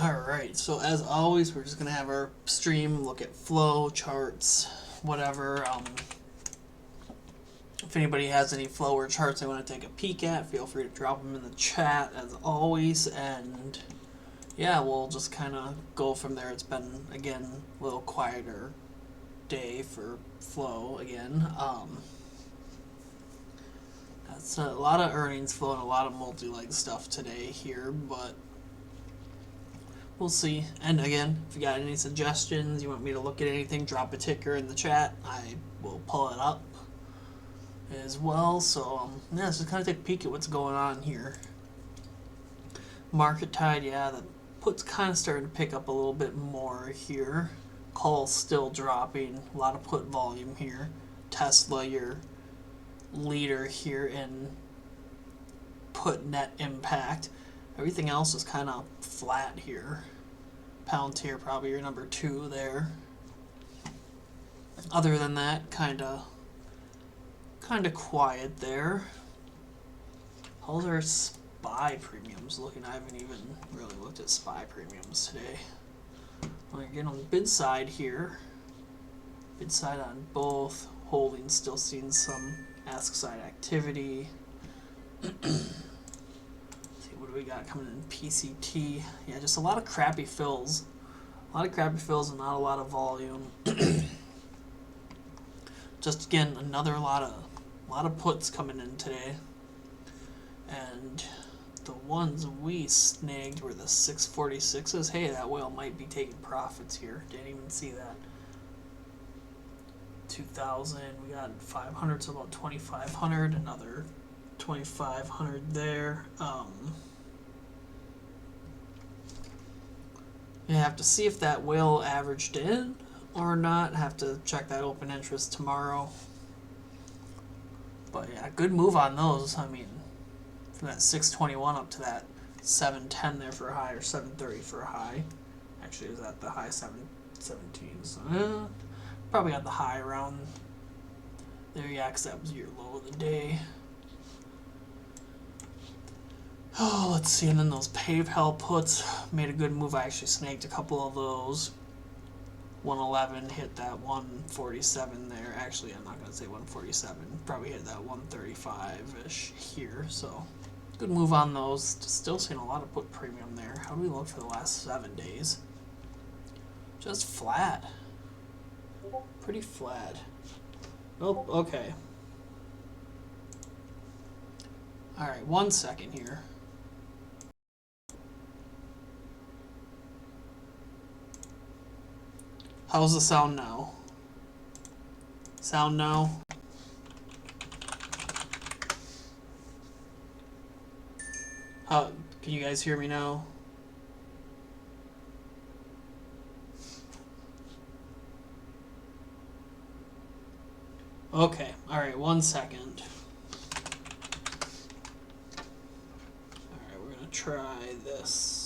Alright, so as always, we're just going to have our stream look at flow, charts, whatever. If anybody has any flow or charts they want to take a peek at, feel free to drop them in the chat as always. And yeah, we'll just kind of go from there. It's been, again, a little quieter day for flow again. That's a lot of earnings flow and a lot of multi-leg stuff today here, but we'll see. And again, if you got any suggestions, you want me to look at anything, drop a ticker in the chat. I will pull it up as well. So yeah, let's just kind of take a peek at what's going on here. Market tide, yeah, the put's kind of starting to pick up a little bit more here. Call's still dropping. A lot of put volume here. Tesla, your leader here in put net impact. Everything else is kind of flat here. Palantir probably your number 2 there. Other than that, kind of quiet there. How's our SPY premiums looking? I haven't even really looked at SPY premiums today. Again, on the bid side here, bid side on both holdings, still seeing some ask side activity. What do we got coming in PCT? Yeah, just a lot of crappy fills. A lot of crappy fills and not a lot of volume. Just again, another lot of puts coming in today. And the ones we snagged were the 646s. Hey, that whale might be taking profits here. Didn't even see that. 2,000. We got 500, so about 2,500. Another 2,500 there. You have to see if that whale averaged in or not. Have to check that open interest tomorrow. But yeah, good move on those. I mean, from that 621 up to that 710 there for a high, or 730 for a high. Actually, it was at the high 717. So probably got the high around there. Yeah, because that was your low of the day. Oh, let's see. And then those PayPal puts made a good move. I actually snagged a couple of those. 111 hit that 147 there. Actually, I'm not going to say 147. Probably hit that 135-ish here. So, good move on those. Still seeing a lot of put premium there. How do we look for the last 7 days? Just flat. Pretty flat. Oh, okay. Alright, 1 second here. How's the sound now? Sound now? How, can you guys hear me now? Okay, alright, 1 second. Alright, we're gonna try this.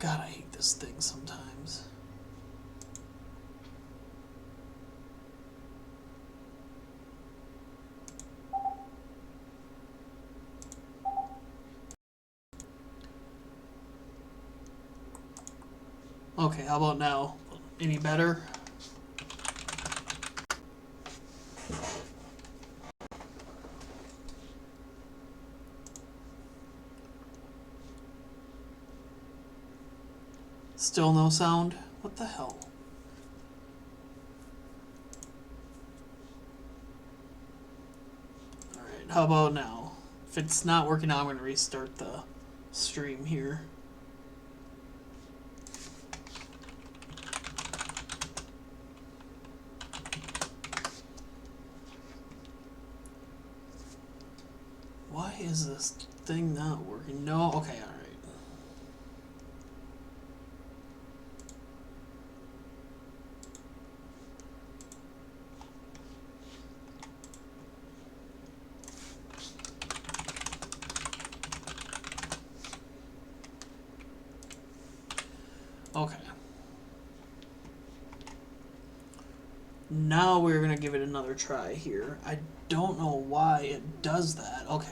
God, I hate this thing sometimes. Okay, how about now? Any better? Still no sound? What the hell? Alright, how about now? If it's not working now, I'm going to restart the stream here. Why is this thing not working? No? Okay, alright. Okay. Now we're going to give it another try here. I don't know why it does that. Okay.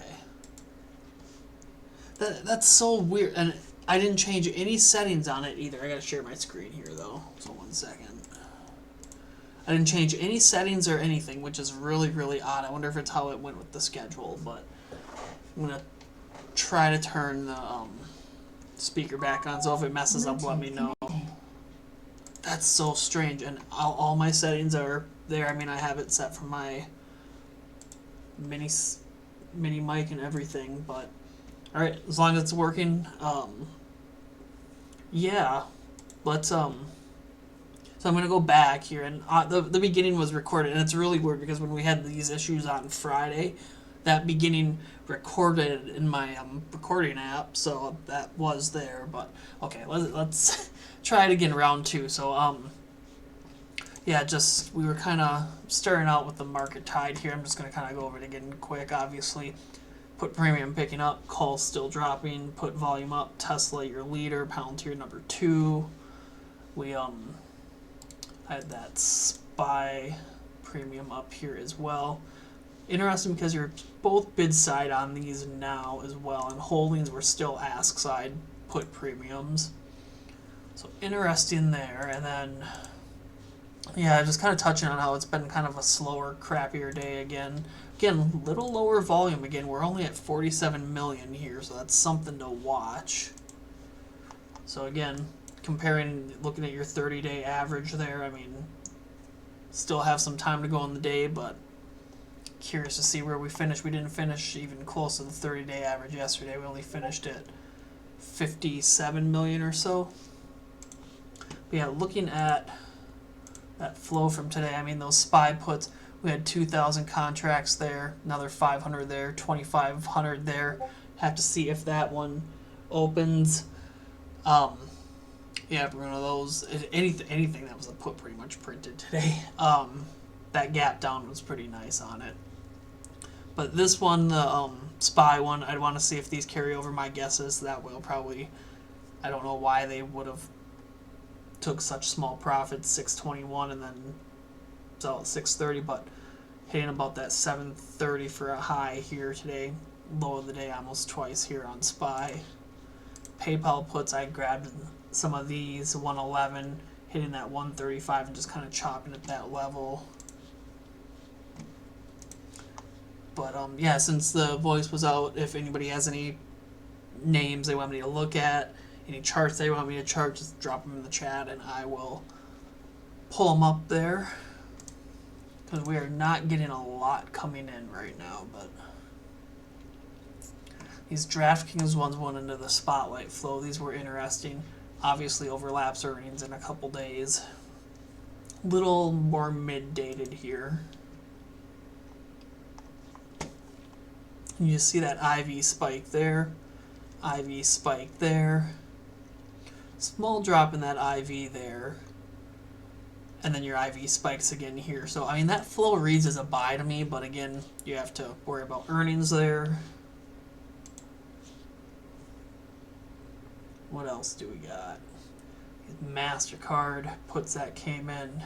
That's so weird, and I didn't change any settings on it either. I gotta share my screen here though, so 1 second. I didn't change any settings or anything, which is really, really odd. I wonder if it's how it went with the schedule, but I'm gonna try to turn the speaker back on, so if it messes up, let me know. That's so strange, and all my settings are there. I mean, I have it set for my mini mic and everything, but alright, as long as it's working, yeah, let's, so I'm going to go back here, and the beginning was recorded, and it's really weird because when we had these issues on Friday, that beginning recorded in my recording app, so that was there, but okay, let's try it again, round 2. So, yeah, just, we were kind of starting out with the market tide here. I'm just going to kind of go over it again quick, obviously. Put premium picking up, call still dropping, put volume up, Tesla your leader, Palantir number 2. We had that SPY premium up here as well. Interesting because you're both bid side on these now as well, and holdings were still ask side put premiums. So interesting there, and then yeah, just kind of touching on how it's been kind of a slower, crappier day again. Again, little lower volume again. We're only at 47 million here, so that's something to watch. So again, comparing, looking at your 30-day average there, I mean, still have some time to go in the day, but curious to see where we finish. We didn't finish even close to the 30-day average yesterday. We only finished at 57 million or so. But yeah, looking at that flow from today, I mean, those SPY puts, we had 2,000 contracts there, another 500 there, 2,500 there. Have to see if that one opens. Yeah, one of those, anything that was a put pretty much printed today. That gap down was pretty nice on it. But this one, the SPY one, I'd want to see if these carry over. My guess is that will probably, I don't know why they would have took such small profits, 621 and then sell at 630, but hitting about that 730 for a high here today, low of the day almost twice here on SPY. PayPal puts, I grabbed some of these, 111, hitting that 135 and just kind of chopping at that level. But yeah, since the voice was out, if anybody has any names they want me to look at, any charts they want me to chart, just drop them in the chat and I will pull them up there. Because we are not getting a lot coming in right now, but these DraftKings ones went into the spotlight flow. These were interesting. Obviously overlaps earnings in a couple days. Little more mid-dated here. You see that IV spike there, IV spike there, small drop in that IV there, and then your IV spikes again here. So, I mean, that flow reads as a buy to me, but again, you have to worry about earnings there. What else do we got? MasterCard puts that came in,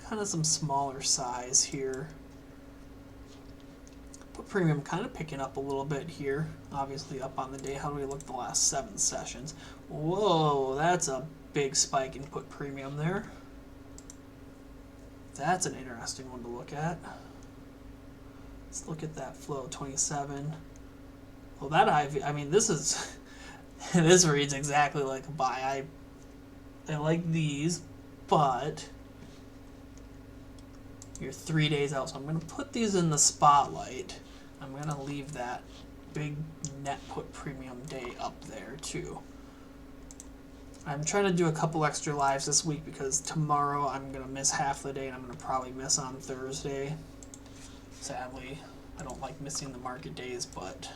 kind of some smaller size here. Put premium kind of picking up a little bit here, obviously up on the day. How do we look the last 7 sessions? Whoa, that's a big spike in put premium there. That's an interesting one to look at. Let's look at that flow, 27. Well, that IV, I mean, this is, this reads exactly like a buy. I like these, but you're 3 days out, so I'm going to put these in the spotlight. I'm going to leave that big net put premium day up there too. I'm trying to do a couple extra lives this week because tomorrow I'm going to miss half the day and I'm going to probably miss on Thursday. Sadly, I don't like missing the market days, but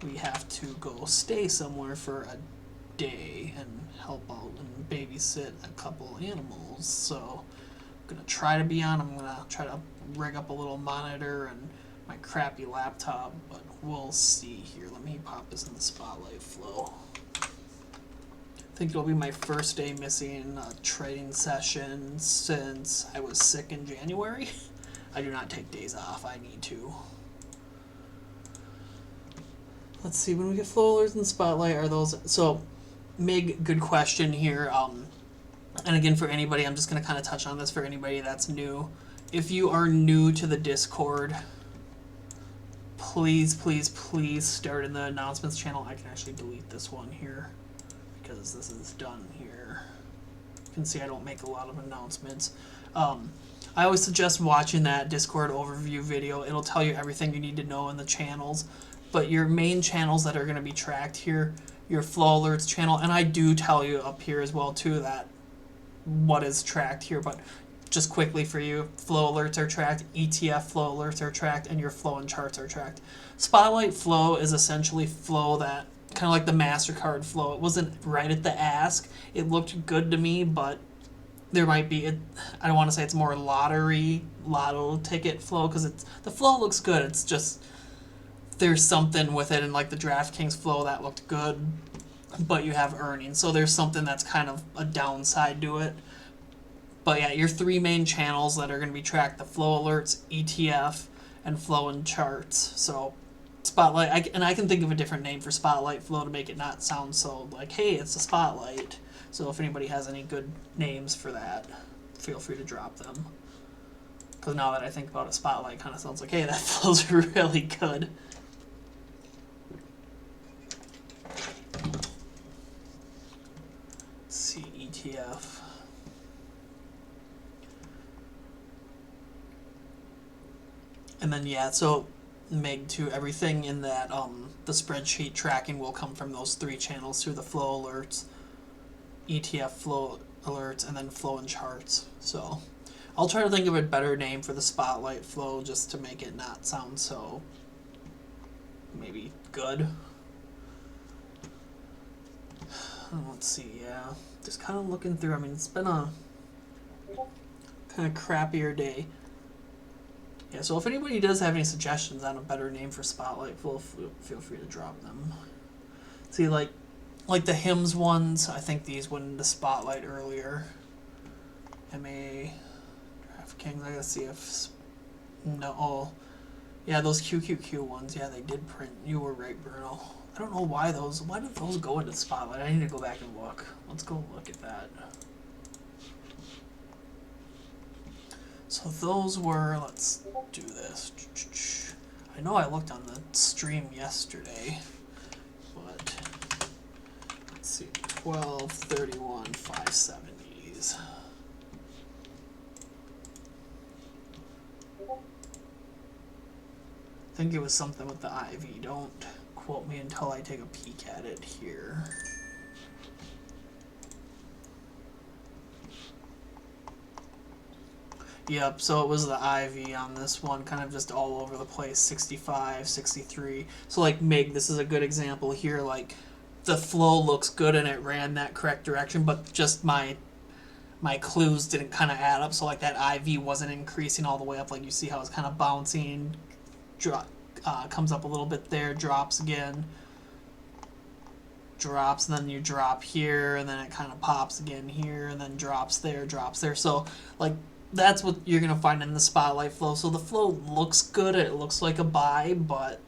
we have to go stay somewhere for a day and help out and babysit a couple animals. So I'm going to try to be on. I'm going to try to rig up a little monitor and my crappy laptop, but we'll see here. Let me pop this in the spotlight flow. I think it'll be my first day missing a trading session since I was sick in January. I do not take days off. I need to. let's see, when we get flow alerts in the spotlight, are those, so Mig, good question here. And again, for anybody, I'm just going to kind of touch on this for anybody that's new. If you are new to the Discord, please, please, please start in the announcements channel. I can actually delete this one here because this is done here. You can see I don't make a lot of announcements. I always suggest watching that Discord overview video. It'll tell you everything you need to know in the channels. But your main channels that are going to be tracked here, your flow alerts channel, and I do tell you up here as well too that what is tracked here, but just quickly for you, flow alerts are tracked, ETF flow alerts are tracked, and your flow and charts are tracked. Spotlight flow is essentially flow that, kind of like the MasterCard flow. It wasn't right at the ask. It looked good to me, but there might be, I don't want to say it's more lotto ticket flow, because the flow looks good. It's just, there's something with it, and like the DraftKings flow that looked good, but you have earnings. So there's something that's kind of a downside to it. But yeah, your three main channels that are going to be tracked, the flow alerts, ETF, and flow and charts. So Spotlight, and I can think of a different name for Spotlight flow to make it not sound so like, hey, it's a Spotlight. So if anybody has any good names for that, feel free to drop them. Because now that I think about it, Spotlight kind of sounds like, hey, that flow's really good. Let's see, ETF. And then, yeah, so Meg, too, everything in that, the spreadsheet tracking will come from those three channels through the flow alerts, ETF flow alerts, and then flow and charts. So I'll try to think of a better name for the Spotlight flow just to make it not sound so maybe good. Let's see, yeah. Just kind of looking through. I mean, it's been a kind of crappier day. Yeah, so if anybody does have any suggestions on a better name for Spotlight, feel free to drop them. See, like the hymns ones, I think these went into Spotlight earlier. MA, DraftKings, I gotta see if, no, oh, yeah, those QQQ ones, yeah, they did print. You were right, Bruno. I don't know why did those go into Spotlight? I need to go back and look. Let's go look at that. So those were, let's do this. I know I looked on the stream yesterday, but let's see, 12, 31, 570s. I think it was something with the IV. Don't quote me until I take a peek at it here. Yep, so it was the IV on this one, kind of just all over the place, 65, 63. So like Mig, this is a good example here, like the flow looks good and it ran that correct direction, but just my clues didn't kind of add up, so like that IV wasn't increasing all the way up, like you see how it's kind of bouncing, comes up a little bit there, drops again, drops, and then you drop here, and then it kind of pops again here, and then drops there, so like that's what you're going to find in the Spotlight flow. So the flow looks good, it looks like a buy, but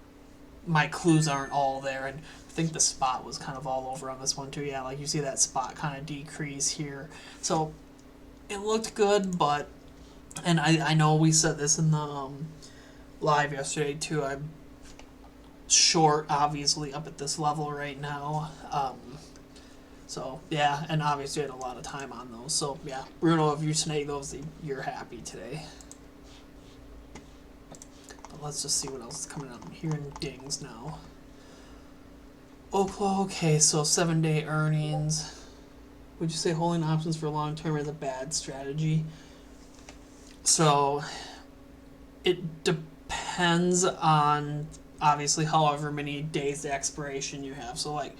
my clues aren't all there, and I think the spot was kind of all over on this one too. Yeah, like you see that spot kind of decrease here. So it looked good, but, and I know we said this in the live yesterday too, I'm short, obviously, up at this level right now. So, yeah, and obviously I had a lot of time on those. So, yeah, Bruno, if you snag those, you're happy today. But let's just see what else is coming up. I'm hearing dings now. Okay, so 7-day earnings. Would you say holding options for long term is a bad strategy? So, it depends on, obviously, however many days to expiration you have. So, like,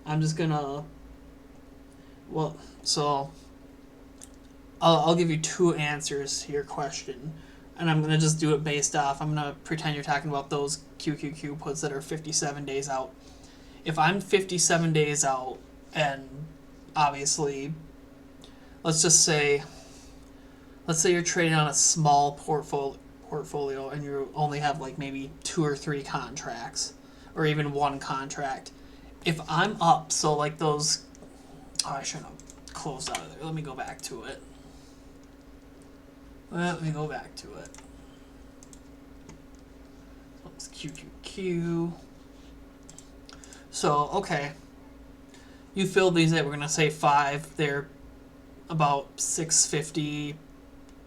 I'm just going to, well, so I'll give you two answers to your question, and I'm going to just do it based off, I'm going to pretend you're talking about those QQQ puts that are 57 days out. If I'm 57 days out, and obviously, let's say you're trading on a small portfolio and you only have like maybe 2 or 3 contracts, or even one contract. If I'm up, so like those, I shouldn't have closed out of there. Let me go back to it. Let me go back to it. It's QQQ. So, okay. You filled these in. We're going to say 5. They're about 650,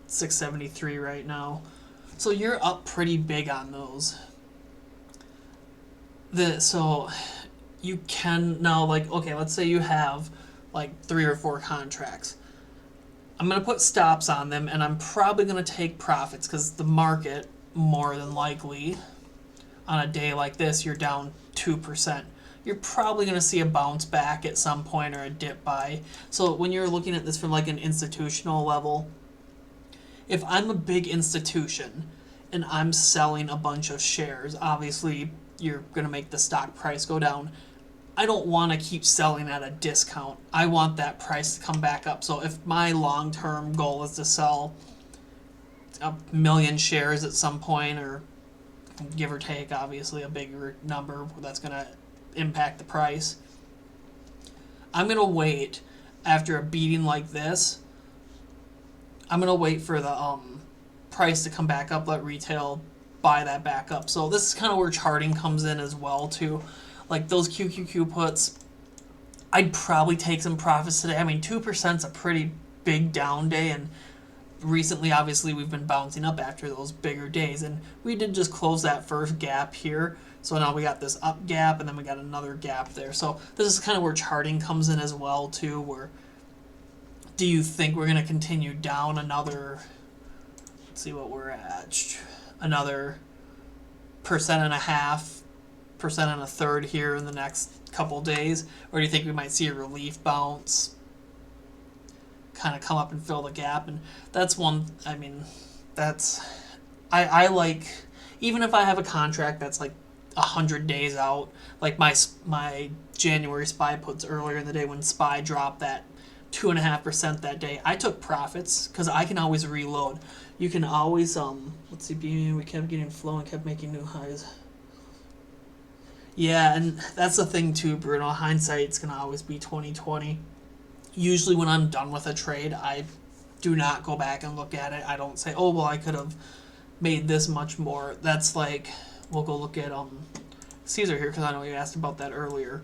673 right now. So you're up pretty big on those. So you can now, like, okay, let's say you have like 3 or 4 contracts. I'm going to put stops on them, and I'm probably going to take profits because the market, more than likely, on a day like this, you're down 2%. You're probably going to see a bounce back at some point or a dip buy. So when you're looking at this from like an institutional level, if I'm a big institution and I'm selling a bunch of shares, obviously you're going to make the stock price go down. I don't want to keep selling at a discount. I want that price to come back up. So if my long-term goal is to sell 1 million shares at some point, or give or take, obviously, a bigger number that's going to impact the price, I'm going to wait after a beating like this. I'm going to wait for the price to come back up, let retail buy that back up. So this is kind of where charting comes in as well, too. Like those QQQ puts, I'd probably take some profits today. I mean, 2% is a pretty big down day, and recently, obviously, we've been bouncing up after those bigger days, and we did just close that first gap here. So now we got this up gap, and then we got another gap there. So this is kind of where charting comes in as well, too, where do you think we're going to continue down another, let's see what we're at, another 1.5%, 1.33% here in the next couple days? Or do you think we might see a relief bounce, kind of come up and fill the gap? And that's one, I mean, that's, I like, even if I have a contract that's like 100 days out, like my January SPY puts earlier in the day when SPY dropped that 2.5% that day, I took profits because I can always reload. You can always, let's see, we kept getting flow and kept making new highs. Yeah, and that's the thing too, Bruno. Hindsight's going to always be 20/20. Usually when I'm done with a trade, I do not go back and look at it. I don't say, oh, well, I could have made this much more. That's like, we'll go look at Caesar here, because I know you asked about that earlier.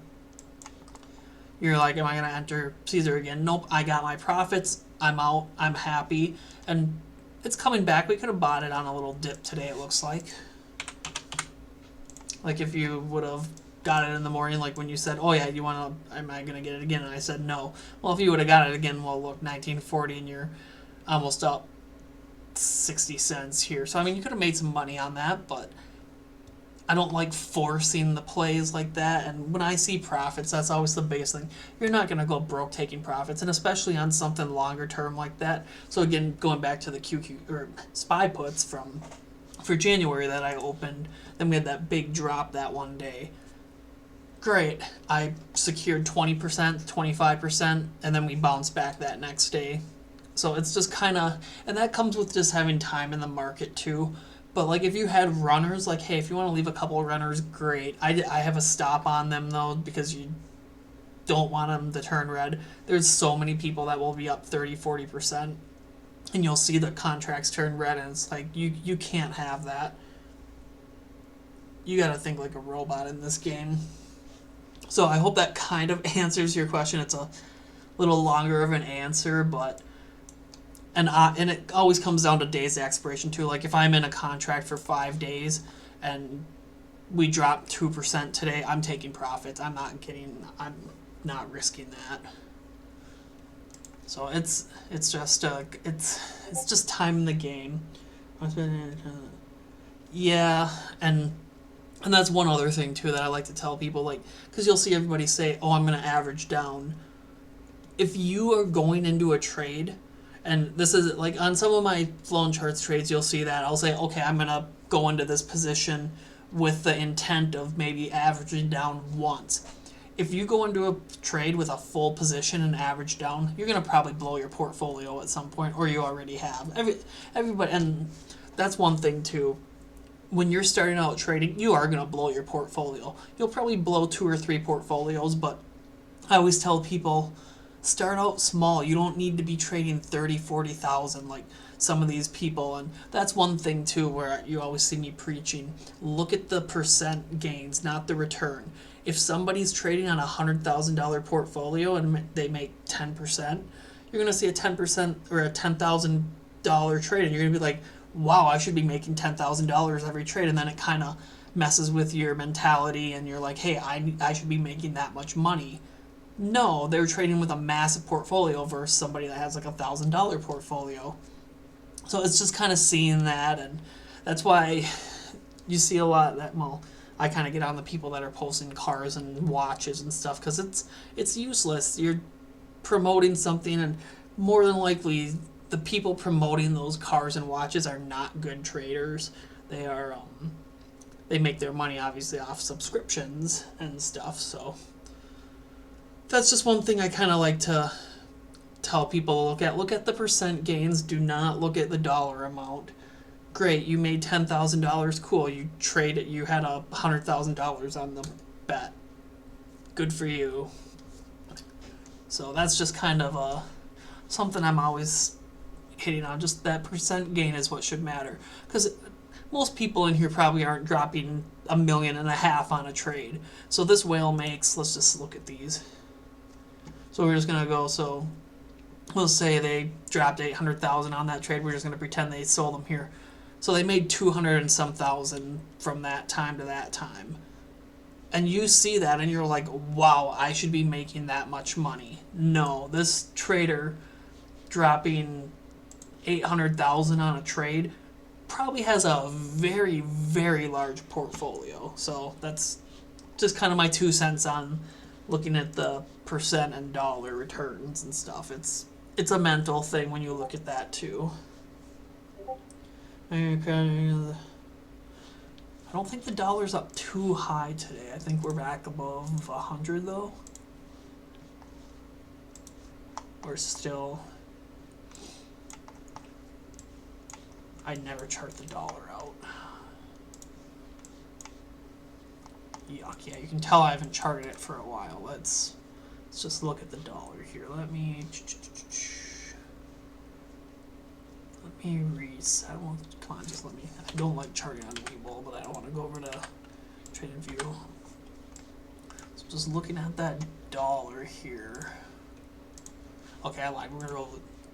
You're like, am I going to enter Caesar again? Nope, I got my profits. I'm out. I'm happy. And it's coming back. We could have bought it on a little dip today, it looks like. Like if you would have got it in the morning, like when you said, oh yeah, am I going to get it again? And I said no. Well, if you would have got it again, well, look, 1940 and you're almost up 60 cents here. So, I mean, you could have made some money on that, but I don't like forcing the plays like that. And when I see profits, that's always the biggest thing. You're not going to go broke taking profits, and especially on something longer term like that. So again, going back to the QQ or SPY puts for January that I opened, then we had that big drop that one day. Great. I secured 20%, 25%, and then we bounced back that next day. So it's just kind of, and that comes with just having time in the market too. But like if you had runners, like, hey, if you want to leave a couple of runners, great. I have a stop on them though, because you don't want them to turn red. There's so many people that will be up 30, 40%, and you'll see the contracts turn red, and it's like, you can't have that. You got to think like a robot in this game. So I hope that kind of answers your question. It's a little longer of an answer, but and it always comes down to days of expiration too. Like if I'm in a contract for 5 days and we drop 2% today, I'm taking profits. I'm not risking that. So it's just time in the game. Yeah, and that's one other thing too that I like to tell people, like, because you'll see everybody say, oh, I'm going to average down. If you are going into a trade, and this is like on some of my flow and charts trades, you'll see that I'll say, okay, I'm going to go into this position with the intent of maybe averaging down once. If you go into a trade with a full position and average down, you're going to probably blow your portfolio at some point, or you already have. Everybody, and that's one thing too. when you're starting out trading, you are going to blow your portfolio. You'll probably blow 2 or 3 portfolios, but I always tell people, start out small. You don't need to be trading 30, 40,000 like some of these people. And that's one thing too where you always see me preaching. Look at the percent gains, not the return. If somebody's trading on a $100,000 portfolio and they make 10%, you're going to see a 10% or a $10,000 trade, and you're going to be like, wow, I should be making $10,000 every trade. And then it kind of messes with your mentality, and you're like, hey, I should be making that much money. No, they're trading with a massive portfolio versus somebody that has like $1,000 portfolio. So it's just kind of seeing that, and that's why you see a lot of that. Well, I kind of get on the people that are posting cars and watches and stuff because it's useless. You're promoting something, and more than likely the people promoting those cars and watches are not good traders. They are they make their money obviously off subscriptions and stuff. So that's just one thing I kind of like to tell people to look at. Look at the percent gains. Do not look at the dollar amount. Great, you made $10,000. Cool, you traded. You had $100,000 on the bet. Good for you. So that's just kind of something I'm always hitting on. Just that percent gain is what should matter, because most people in here probably aren't dropping $1.5 million on a trade. So this whale makes. Let's just look at these. So we're just gonna go. So we'll say they dropped 800,000 on that trade. We're just gonna pretend they sold them here. So they made 200 and some thousand from that time to that time. And you see that and you're like, wow, I should be making that much money. No, this trader dropping 800,000 on a trade probably has a very, very large portfolio. So that's just kind of my 2 cents on looking at the percent and dollar returns and stuff. It's a mental thing when you look at that too. Okay. I don't think the dollar's up too high today. I think we're back above 100 though. We're still... I'd never chart the dollar out. Yuck, yeah, you can tell I haven't charted it for a while. Let's just look at the dollar here. Let me reset. Come on, just let me. I don't like charting on Webull, but I don't want to go over to Trading View. So just looking at that dollar here. Okay, I lied. We're gonna go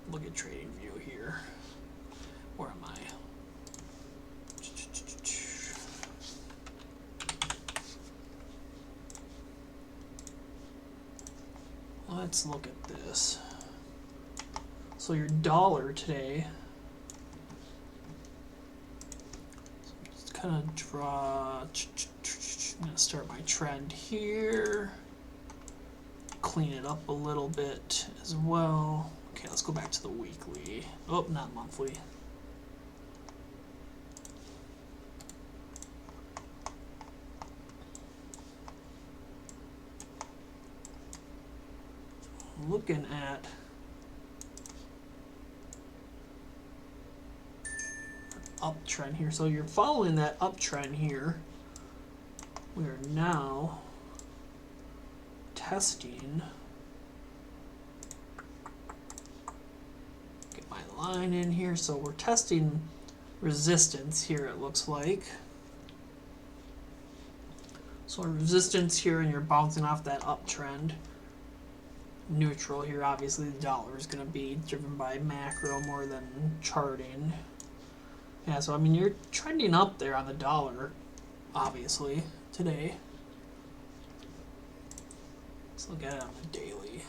look at Trading View here. Where am I? Let's look at this. So your dollar today, just kind of draw. I'm gonna start my trend here. Clean it up a little bit as well. Okay, let's go back to the weekly. Oh, not monthly. Looking at uptrend here. So you're following that uptrend here. We are now testing. Get my line in here. So we're testing resistance here, it looks like. So resistance here, and you're bouncing off that uptrend. Neutral here, obviously the dollar is going to be driven by macro more than charting. Yeah, so I mean you're trending up there on the dollar, obviously, today. Let's look at it on the daily.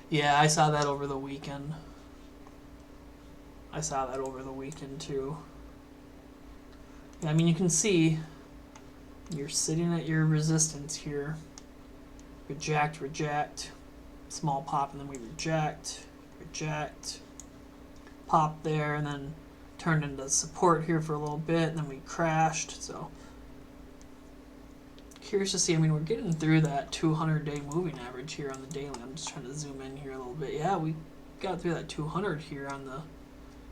Yeah, I saw that over the weekend. I saw that over the weekend too. Yeah, I mean you can see you're sitting at your resistance here. Reject, reject. Small pop, and then we reject, reject. Pop there, and then turned into support here for a little bit, and then we crashed. So curious to see. I mean, we're getting through that 200-day moving average here on the daily. I'm just trying to zoom in here a little bit. Yeah, we got through that 200 here on the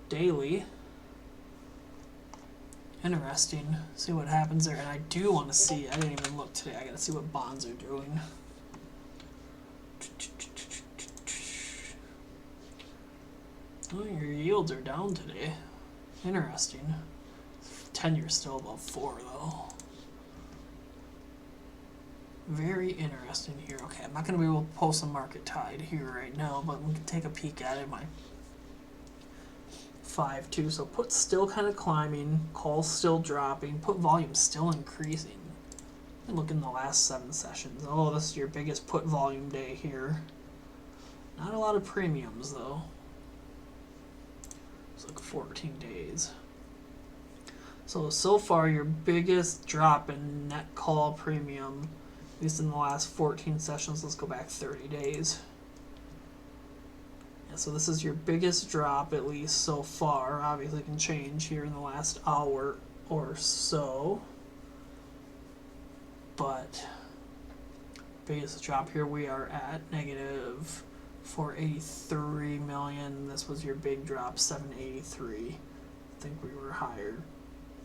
daily. Interesting. See what happens there. And I do want to see, I didn't even look today. I got to see what bonds are doing. Oh, your yields are down today. Interesting. 10-year still above 4 though. Very interesting here. Okay, I'm not going to be able to post a market tide here right now, but we can take a peek at it. My 5-2, so put still kind of climbing, call still dropping, put volume still increasing. And look in the last 7 sessions. Oh, this is your biggest put volume day here. Not a lot of premiums though. It's like 14 days. So far your biggest drop in net call premium, at least in the last 14 sessions. Let's go back 30 days. Yeah, so this is your biggest drop, at least so far. Obviously it can change here in the last hour or so. But biggest drop here, we are at negative 483 million. This was your big drop, 783. I think we were higher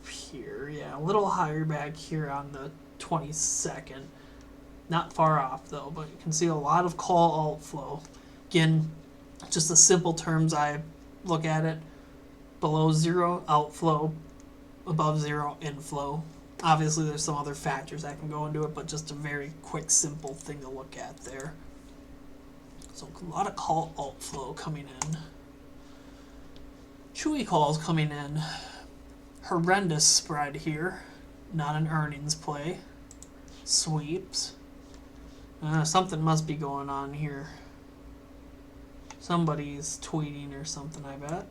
here. Yeah, a little higher back here on the 22nd. Not far off though, but you can see a lot of call outflow. Again, just the simple terms I look at it. Below zero, outflow. Above zero, inflow. Obviously there's some other factors that can go into it, but just a very quick, simple thing to look at there. So a lot of call outflow coming in. Chewy calls coming in. Horrendous spread here. Not an earnings play. Sweeps. Something must be going on here. Somebody's tweeting or something, I bet.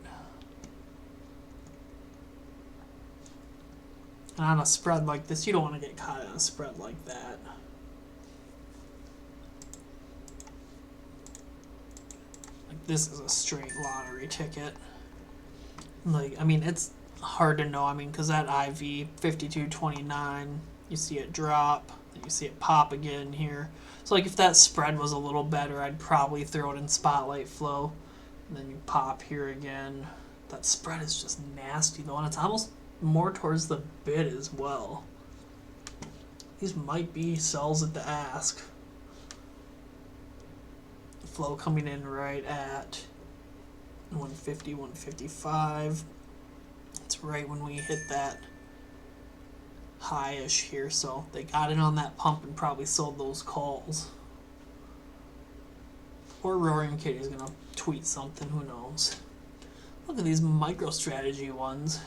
And on a spread like this, you don't want to get caught on a spread like that. Like, this is a straight lottery ticket. Like, I mean, it's hard to know. I mean, because that IV 52.29, you see it drop, then you see it pop again here. So, like, if that spread was a little better, I'd probably throw it in spotlight flow. And then you pop here again. That spread is just nasty, though, and it's almost more towards the bid as well. These might be sells at the ask. Flow coming in right at 150, 155. It's right when we hit that high-ish here, so they got in on that pump and probably sold those calls. Or Roaring Kitty's gonna tweet something, who knows. Look at these MicroStrategy ones.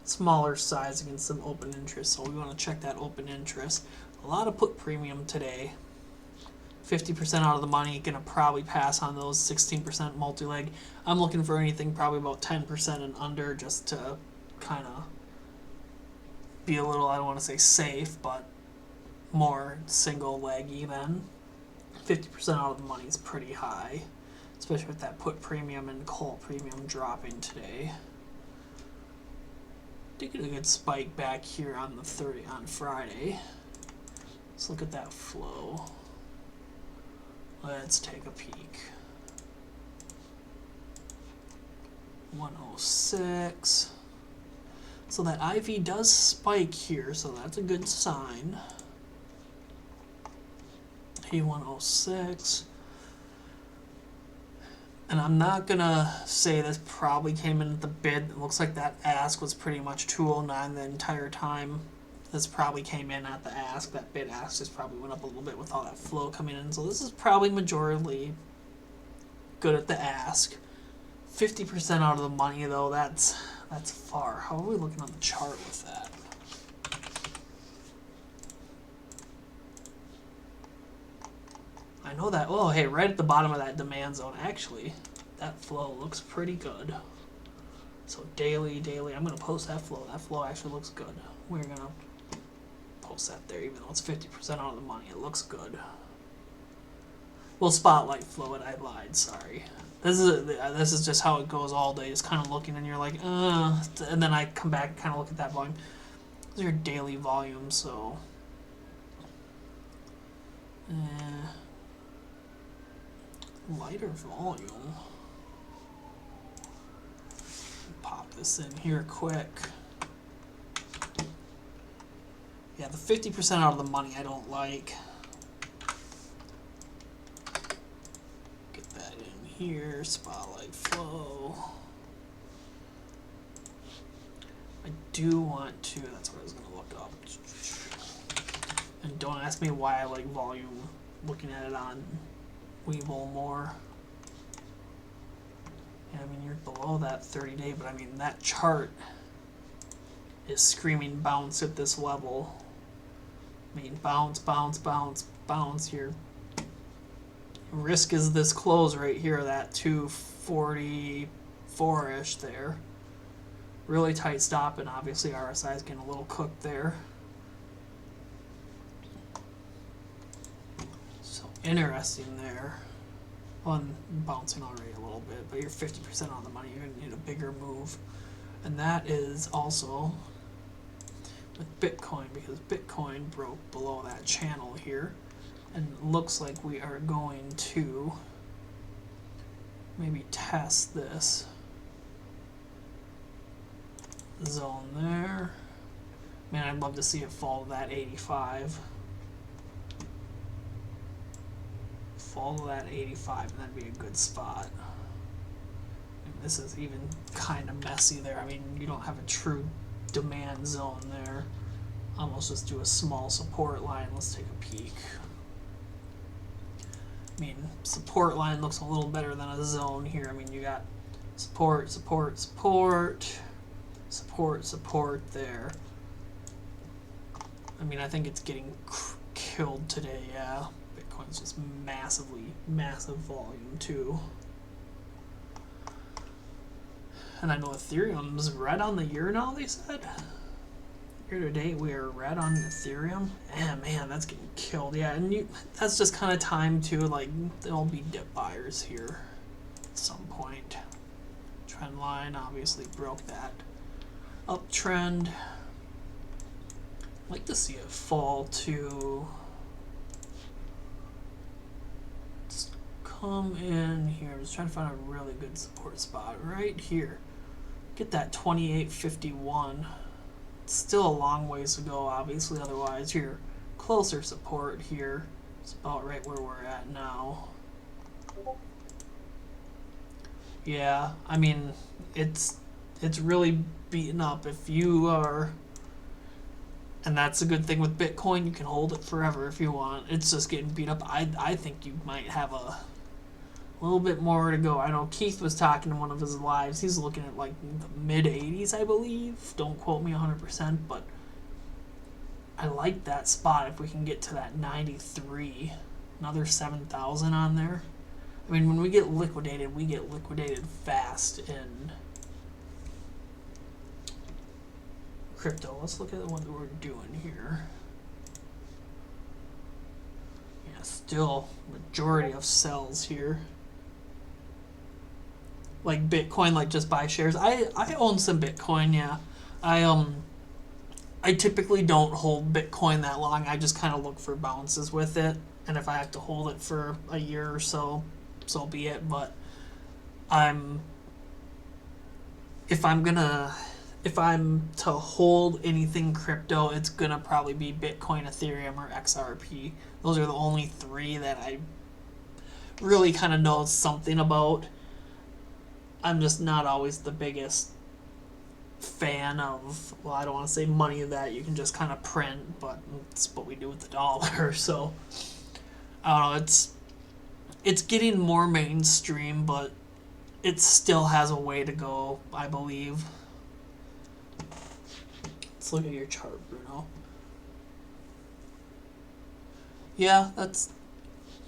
Smaller size against some open interest, so we want to check that open interest. A lot of put premium today. 50% out of the money, gonna probably pass on those. 16% multi-leg. I'm looking for anything probably about 10% and under, just to kind of be a little, I don't want to say safe, but more single leg even. 50% out of the money is pretty high, especially with that put premium and call premium dropping today. Did get a good spike back here on the 30 on Friday. Let's look at that flow. Let's take a peek. 106. So that IV does spike here, so that's a good sign. A106. And I'm not gonna say this probably came in at the bid. It looks like that ask was pretty much 209 the entire time. This probably came in at the ask. That bid ask just probably went up a little bit with all that flow coming in. So this is probably majorly good at the ask. 50% out of the money though, that's far. How are we looking on the chart with that? I know that, oh hey, right at the bottom of that demand zone, actually, that flow looks pretty good. So daily, I'm going to post that flow. That flow actually looks good. We're going to post that there, even though it's 50% out of the money. It looks good. Well, spotlight flow it, I lied, sorry. This is just how it goes all day, just kind of looking and you're like, and then I come back and kind of look at that volume. These are your daily volumes, so... lighter volume. Pop this in here quick. Yeah, the 50% out of the money I don't like. Get that in here, spotlight flow. I do want to, that's what I was going to look up. And don't ask me why I like volume, looking at it on Webull more. Yeah, I mean, you're below that 30-day, but I mean, that chart is screaming bounce at this level. I mean, bounce, bounce, bounce, bounce. Your risk is this close right here, that 244-ish there. Really tight stop, and obviously RSI is getting a little cooked there. So interesting there. Well, I'm bouncing already a little bit, but you're 50% on the money. You're going to need a bigger move. And that is also with Bitcoin, because Bitcoin broke below that channel here. And it looks like we are going to maybe test this zone there. Man, I'd love to see it fall to that 85. Fall to that 85, and that'd be a good spot. And this is even kind of messy there. I mean, you don't have a true demand zone there. Almost just do a small support line. Let's take a peek. I mean, support line looks a little better than a zone here. I mean, you got support, support, support, support, support there. I mean, I think it's getting killed today, yeah. Bitcoin's just massive volume too. And I know Ethereum's red on the year now, they said. Year to date, we are red on Ethereum. Yeah, man, that's getting killed. Yeah, and that's just kind of time too. Like, there'll be dip buyers here at some point. Trend line obviously broke that uptrend. I'd like to see it fall to. Let's come in here. I'm just trying to find a really good support spot right here. Get that 28.51. Still a long ways to go, obviously, otherwise your closer support here is about right where we're at now. Yeah, I mean, it's really beaten up. If you are, and that's a good thing with Bitcoin, you can hold it forever if you want. It's just getting beat up. I think you might have a little bit more to go. I know Keith was talking in one of his lives. He's looking at like the mid 80s, I believe. Don't quote me 100%, but I like that spot if we can get to that 93. Another 7,000 on there. I mean, when we get liquidated fast in crypto. Let's look at what we're doing here. Yeah, still majority of sells here. Like Bitcoin, like just buy shares. I own some Bitcoin, yeah. I typically don't hold Bitcoin that long. I just kind of look for bounces with it, and if I have to hold it for a year or so, so be it. But if I'm to hold anything crypto, it's gonna probably be Bitcoin, Ethereum, or XRP. Those are the only three that I really kind of know something about. I'm just not always the biggest fan of, well, I don't want to say money that you can just kind of print, but it's what we do with the dollar. So I don't know, it's getting more mainstream, but it still has a way to go, I believe. Let's look at your chart, Bruno. Yeah,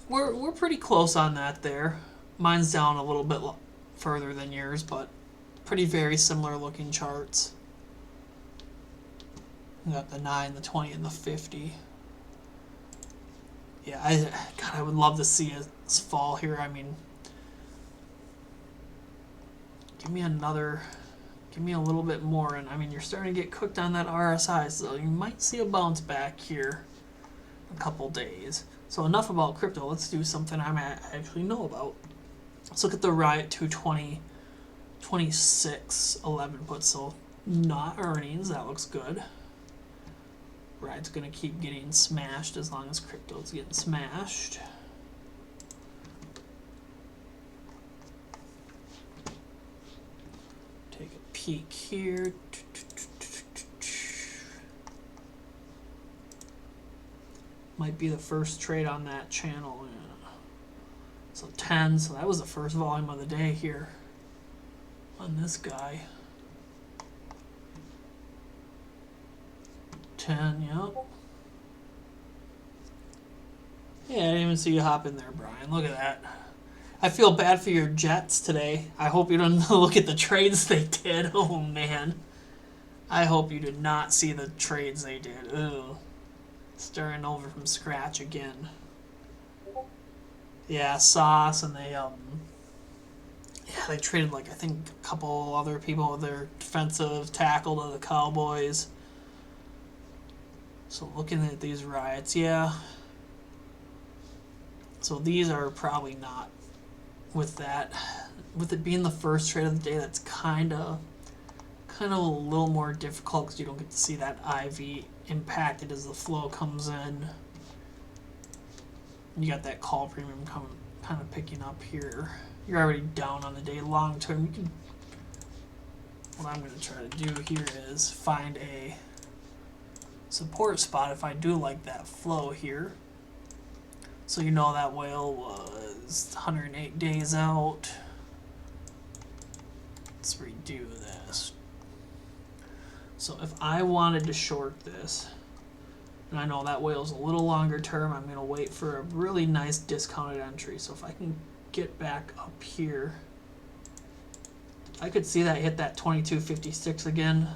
we're pretty close on that there. Mine's down a little bit further than yours, but pretty very similar looking charts. We got the 9, the 20, and the 50. Yeah, I would love to see it fall here. I mean, give me a little bit more, and I mean, you're starting to get cooked on that RSI, so you might see a bounce back here in a couple days. So enough about crypto. Let's do something I actually know about. Let's look at the Riot 220, 26, 11 puts. So not earnings. That looks good. Riot's going to keep getting smashed as long as crypto's getting smashed. Take a peek here. Might be the first trade on that channel. Yeah. So 10, so that was the first volume of the day here on this guy. 10, yep. Yeah, I didn't even see you hop in there, Brian. Look at that. I feel bad for your Jets today. I hope you don't look at the trades they did. Oh, man. I hope you did not see the trades they did. Ugh. Starting over from scratch again. Yeah, Sauce, and they traded, like, I think a couple other people with their defensive tackle to the Cowboys. So looking at these Riots, yeah. So these are probably not with that. With it being the first trade of the day, that's kind of a little more difficult because you don't get to see that IV impacted as the flow comes in. You got that call premium kind of picking up here. You're already down on the day. Long term, what I'm going to try to do here is find a support spot if I do like that flow here. So you know that whale was 108 days out. Let's redo this. So if I wanted to short this, and I know that whale's a little longer term, I'm going to wait for a really nice discounted entry. So if I can get back up here, I could see that hit that 22.56 again,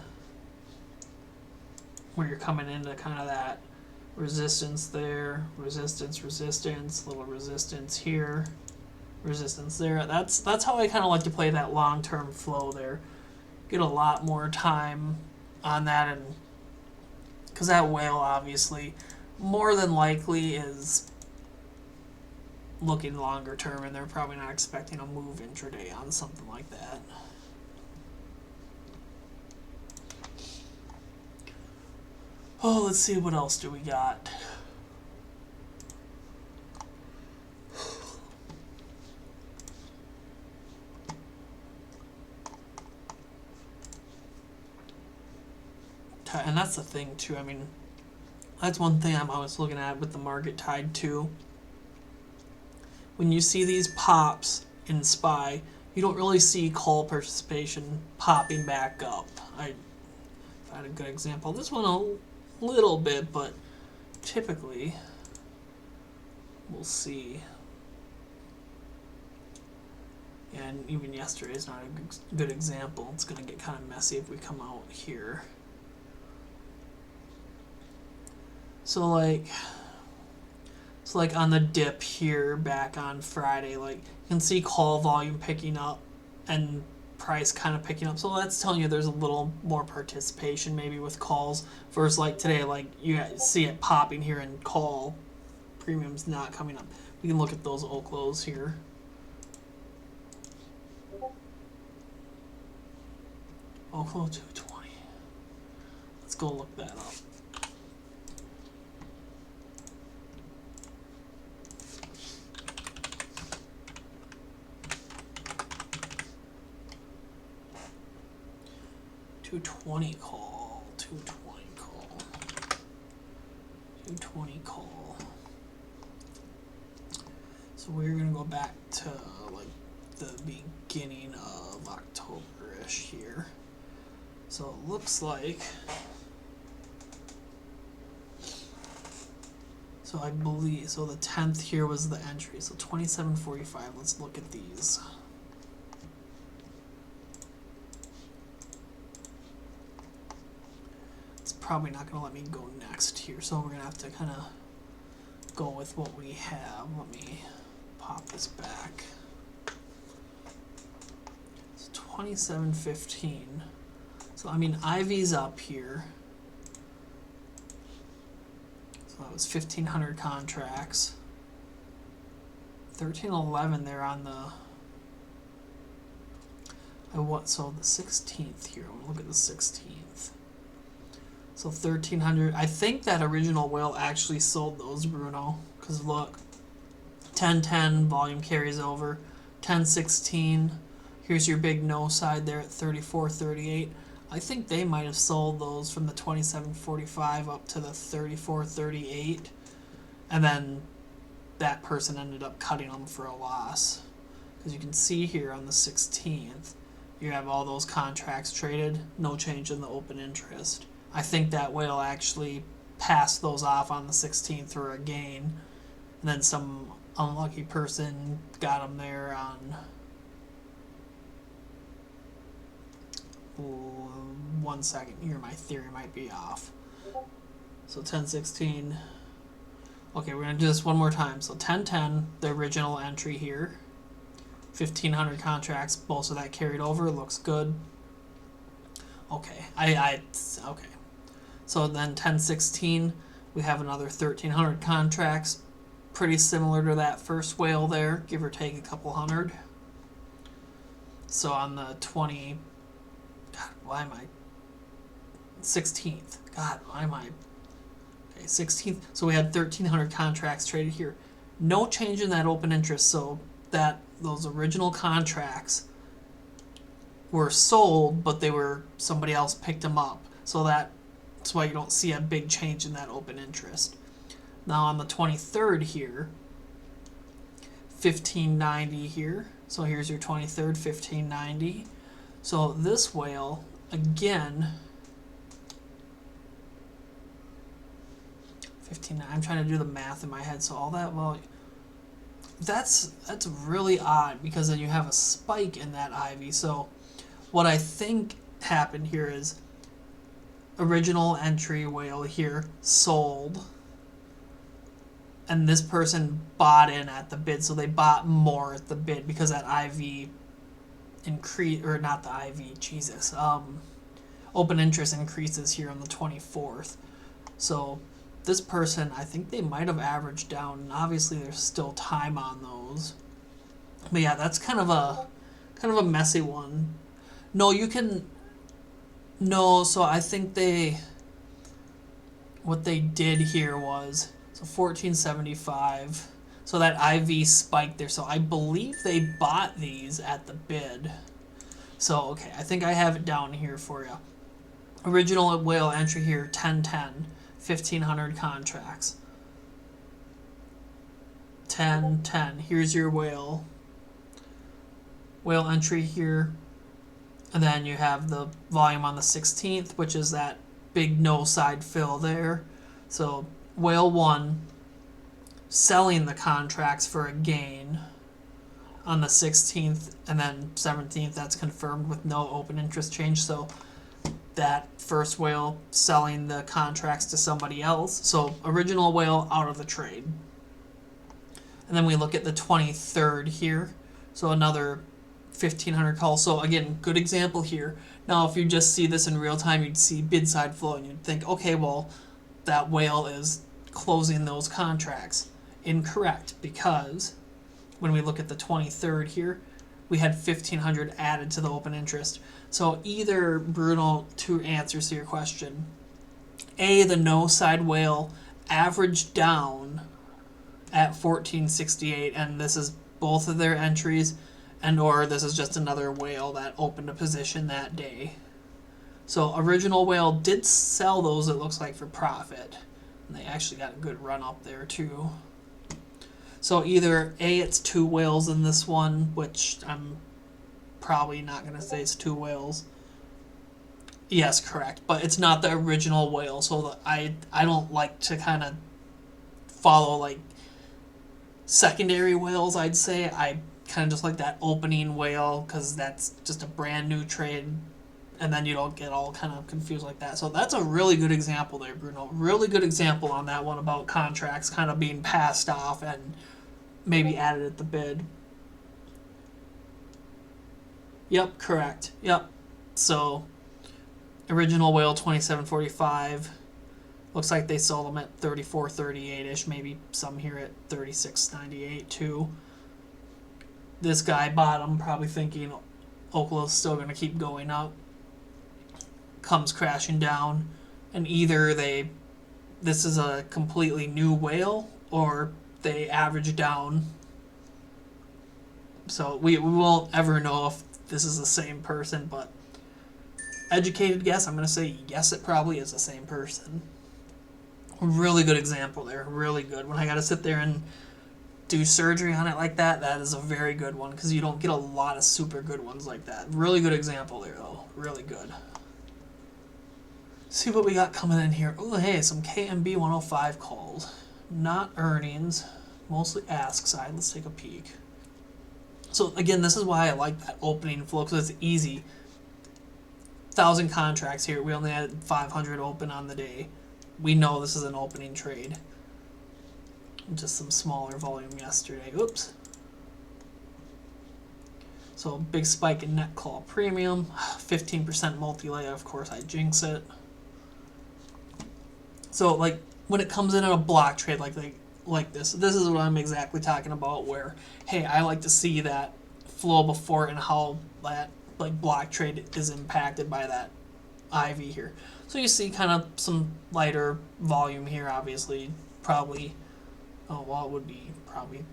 where you're coming into kind of that resistance there, resistance, little resistance here, resistance there. That's how I kind of like to play that long-term flow there. Get a lot more time on that, and because that whale obviously more than likely is looking longer term, and they're probably not expecting a move intraday on something like that. Oh, let's see, what else do we got? And that's the thing too. I mean, that's one thing I'm always looking at with the market tied to. When you see these pops in SPY, you don't really see call participation popping back up. I had a good example. This one a little bit, but typically we'll see. And even yesterday is not a good example. It's going to get kind of messy if we come out here. So like on the dip here back on Friday, like you can see call volume picking up and price kind of picking up. So that's telling you there's a little more participation maybe with calls versus like today, like you see it popping here and call premiums not coming up. We can look at those oak lows here. Oak low 220. Let's go look that up. $220 call, $220 call. So we're gonna go back to like the beginning of October-ish here. So it looks like, so I believe, so the 10th here was the entry. So 27.45. Let's look at these. Probably not going to let me go next here, so we're going to have to kind of go with what we have. Let me pop this back. It's 27.15. So I mean, IV's up here. So that was 1,500 contracts. 13.11 there on the So the 16th here. I want to look at the 16th. So 1,300. I think that original whale actually sold those, Bruno. Because look, 1010 volume carries over. 1016. Here's your big no side there at 34.38. I think they might have sold those from the 27.45 up to the 34.38. And then that person ended up cutting them for a loss. Because you can see here on the 16th, you have all those contracts traded, no change in the open interest. I think that whale actually passed those off on the 16th for a gain, and then some unlucky person got them there on 1 second here. My theory might be off. So 1016. Okay, we're gonna do this one more time. So 1010, the original entry here. 1,500 contracts, most of that carried over, looks good. Okay, okay. So then 1016, we have another 1,300 contracts, pretty similar to that first whale there, give or take a couple hundred. So on the 16th, okay, 16th, so we had 1,300 contracts traded here. No change in that open interest, so that those original contracts were sold, but somebody else picked them up. So that's why you don't see a big change in that open interest. Now on the 23rd here, 1590 here. So here's your 23rd, 1590. So this whale, again, 15. I'm trying to do the math in my head. So all that, well, that's really odd, because then you have a spike in that IV. So what I think happened here is original entry whale here sold, and this person bought in at the bid, so they bought more at the bid because that IV increase, or not the IV, Jesus, open interest increases here on the 24th. So this person, I think they might have averaged down, and obviously there's still time on those. But yeah, that's kind of a messy one. No, so I think what they did here was, so 1475, so that IV spiked there, so I believe they bought these at the bid. So, okay, I think I have it down here for you. Original whale entry here, 1010. 1,500 contracts. 1010. Here's your whale entry here. And then you have the volume on the 16th, which is that big no side fill there. So whale 1 selling the contracts for a gain on the 16th, and then 17th, that's confirmed with no open interest change. So that first whale selling the contracts to somebody else. So original whale out of the trade. And then we look at the 23rd here. So another 1,500 calls. So again, good example here. Now if you just see this in real time, you'd see bid side flow and you'd think, okay, well, that whale is closing those contracts. Incorrect, because when we look at the 23rd here, we had 1,500 added to the open interest. So either, Bruno, two answers to your question. A, the no side whale averaged down at 1468, and this is both of their entries, and or this is just another whale that opened a position that day. So original whale did sell those, it looks like, for profit. And they actually got a good run up there too. So either A, it's two whales in this one, which I'm probably not going to say it's two whales. Yes, correct. But it's not the original whale, so I don't like to kind of follow like secondary whales, I'd say. I kind of just like that opening whale, because that's just a brand new trade, and then you don't get all kind of confused like that. So that's a really good example there, Bruno. Really good example on that one about contracts kind of being passed off and maybe added at the bid. Yep, correct. Yep. So original whale 27.45. Looks like they sold them at 34.38ish, maybe some here at 36.98 too. This guy bought them, probably thinking, Okla's still going to keep going up, comes crashing down, and either this is a completely new whale, or they average down. So we won't ever know if this is the same person, but educated guess, I'm going to say yes, it probably is the same person. Really good example there, really good. When I got to sit there and do surgery on it like that, that is a very good one, because you don't get a lot of super good ones like that. Really good example there, though. Really good. See what we got coming in here. Oh, hey, some KMB 105 calls. Not earnings, mostly ask side. Let's take a peek. So, again, this is why I like that opening flow, because it's easy. 1,000 contracts here. We only had 500 open on the day. We know this is an opening trade. Just some smaller volume yesterday. Oops. So big spike in net call premium. 15% multi-layer. Of course, I jinx it. So like when it comes in a block trade like this is what I'm exactly talking about. Where hey, I like to see that flow before and how that like block trade is impacted by that IV here. So you see kind of some lighter volume here. Obviously, probably. Oh, well, it would be probably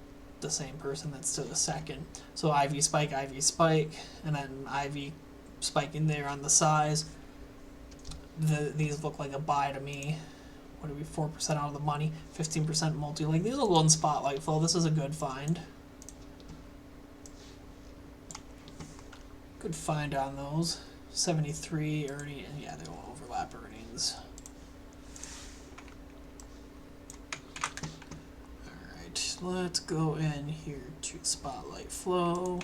the same person that's to the second. So IV spike, and then IV spiking there on the size. These look like a buy to me. What are we, 4% out of the money, 15% multi-leg. These will go in spotlight flow. This is a good find. Good find on those. 73 earning, yeah, they won't overlap earnings. Let's go in here to spotlight flow.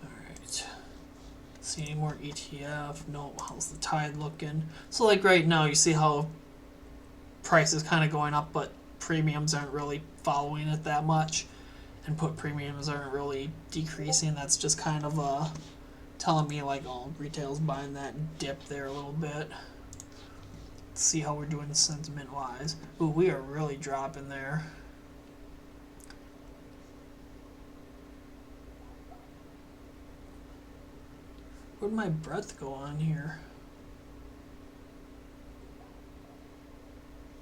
Alright. See any more ETF? No. How's the tide looking? So like right now you see how price is kind of going up, but premiums aren't really following it that much, and put premiums aren't really decreasing. That's just kind of telling me like, oh, retail's buying that dip there a little bit. Let's see how we're doing sentiment wise. Ooh, we are really dropping there. Where'd my breath go on here?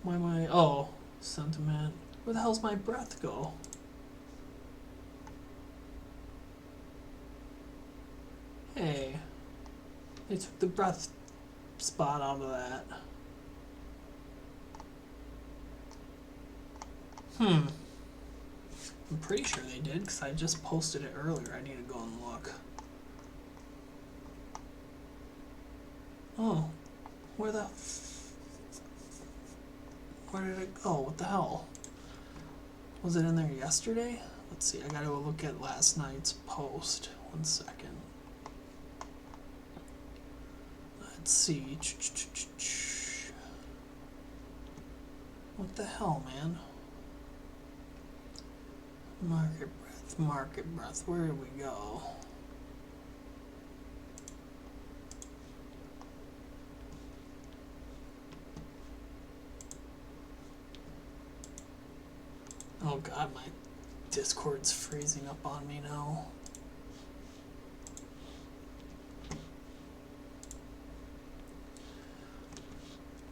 Why am I, oh, sentiment. Where the hell's my breath go? Hey, they took the breath spot out of that. I'm pretty sure they did, because I just posted it earlier. I need to go and look. Oh, where did it go? What the hell? Was it in there yesterday? Let's see, I gotta go look at last night's post. 1 second. Let's see. What the hell, man? Market breadth. Where did we go? Oh god, my Discord's freezing up on me now.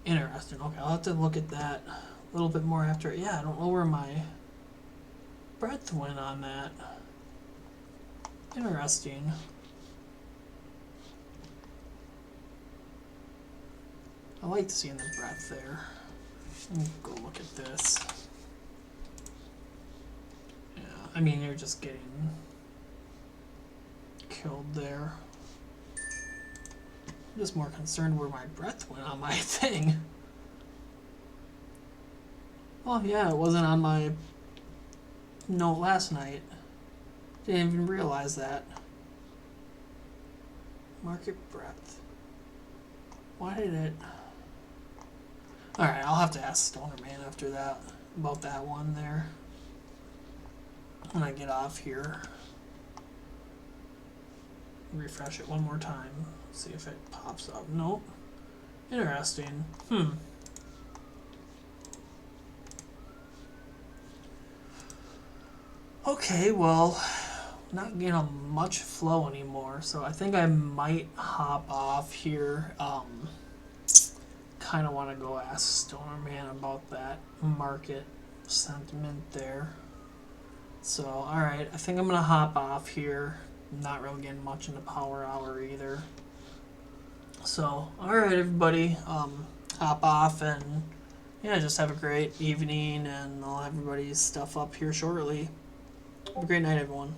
Interesting. Okay, I'll have to look at that a little bit more after. Yeah, I don't know where my breadth went on that. Interesting. I like seeing the breadth there. Let me go look at this. Yeah, I mean, you're just getting killed there. I'm just more concerned where my breath went on my thing. Oh yeah, it wasn't on my note last night. Didn't even realize that. Market breadth. Why did it... Alright, I'll have to ask Stoner Man after that about that one there. When I get off here. Refresh it one more time. See if it pops up. Nope. Interesting. Okay, well, not getting much flow anymore, so I think I might hop off here. Kind of want to go ask Stormman about that market sentiment there. So, alright, I think I'm going to hop off here. Not really getting much in the power hour either. So, alright, everybody, hop off and yeah, just have a great evening, and I'll have everybody's stuff up here shortly. Have a great night, everyone.